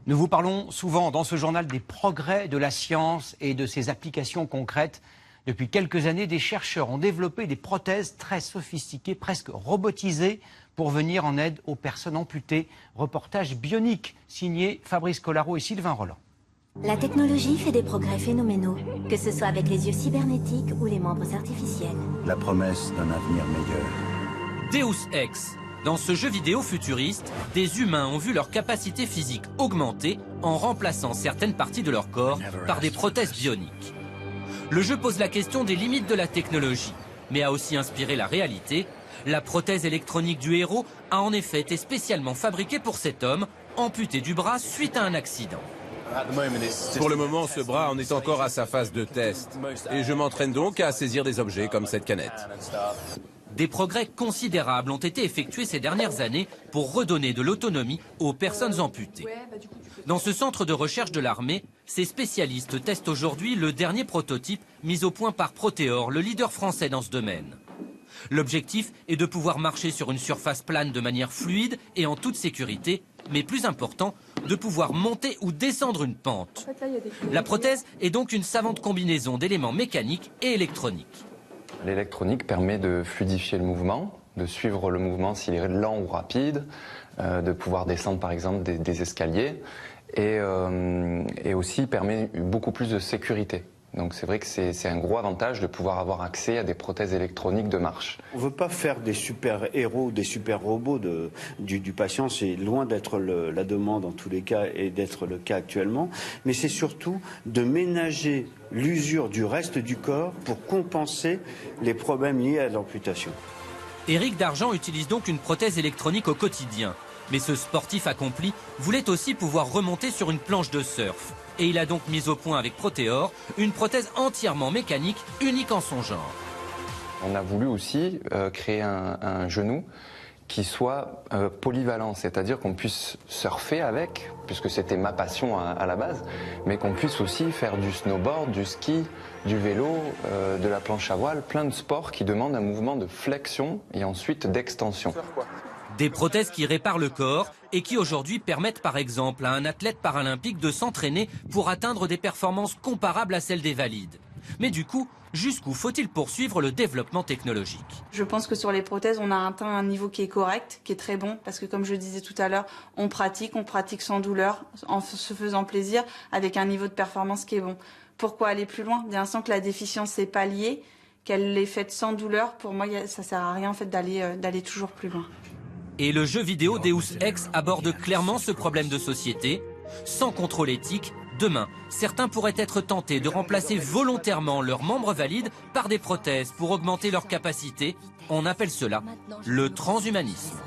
Nous vous parlons souvent dans ce journal des progrès de la science et de ses applications concrètes. Depuis quelques années, des chercheurs ont développé des prothèses très sophistiquées, presque robotisées, pour venir en aide aux personnes amputées. Reportage bionique signé Fabrice Collaro et Sylvain Roland. La technologie fait des progrès phénoménaux, que ce soit avec les yeux cybernétiques ou les membres artificiels. La promesse d'un avenir meilleur. Deus Ex. Dans ce jeu vidéo futuriste, des humains ont vu leur capacité physique augmenter en remplaçant certaines parties de leur corps par des prothèses bioniques. Le jeu pose la question des limites de la technologie, mais a aussi inspiré la réalité. La prothèse électronique du héros a en effet été spécialement fabriquée pour cet homme, amputé du bras suite à un accident. Pour le moment, ce bras en est encore à sa phase de test. Et je m'entraîne donc à saisir des objets comme cette canette. Des progrès considérables ont été effectués ces dernières années pour redonner de l'autonomie aux personnes amputées. Dans ce centre de recherche de l'armée, ces spécialistes testent aujourd'hui le dernier prototype mis au point par Proteor, le leader français dans ce domaine. L'objectif est de pouvoir marcher sur une surface plane de manière fluide et en toute sécurité, mais plus important, de pouvoir monter ou descendre une pente. La prothèse est donc une savante combinaison d'éléments mécaniques et électroniques. L'électronique permet de fluidifier le mouvement, de suivre le mouvement s'il est lent ou rapide, de pouvoir descendre par exemple des escaliers et aussi permet beaucoup plus de sécurité. Donc c'est vrai que c'est un gros avantage de pouvoir avoir accès à des prothèses électroniques de marche. On ne veut pas faire des super-héros, des super-robots du patient, c'est loin d'être la demande en tous les cas et d'être le cas actuellement, mais c'est surtout de ménager l'usure du reste du corps pour compenser les problèmes liés à l'amputation. Éric Dargent utilise donc une prothèse électronique au quotidien. Mais ce sportif accompli voulait aussi pouvoir remonter sur une planche de surf. Et il a donc mis au point avec Proteor une prothèse entièrement mécanique, unique en son genre. On a voulu aussi créer un genou qui soit polyvalent, c'est-à-dire qu'on puisse surfer avec, puisque c'était ma passion à la base, mais qu'on puisse aussi faire du snowboard, du ski, du vélo, de la planche à voile, plein de sports qui demandent un mouvement de flexion et ensuite d'extension. Des prothèses qui réparent le corps et qui aujourd'hui permettent par exemple à un athlète paralympique de s'entraîner pour atteindre des performances comparables à celles des valides. Mais du coup, jusqu'où faut-il poursuivre le développement technologique? Je pense que sur les prothèses, on a atteint un niveau qui est correct, qui est très bon, parce que comme je disais tout à l'heure, on pratique sans douleur, en se faisant plaisir, avec un niveau de performance qui est bon. Pourquoi aller plus loin? Dès l'instant que la déficience est palliée, qu'elle est faite sans douleur, pour moi, ça sert à rien en fait d'aller toujours plus loin. Et le jeu vidéo Deus Ex aborde clairement ce problème de société. Sans contrôle éthique, demain, certains pourraient être tentés de remplacer volontairement leurs membres valides par des prothèses pour augmenter leur capacité. On appelle cela le transhumanisme.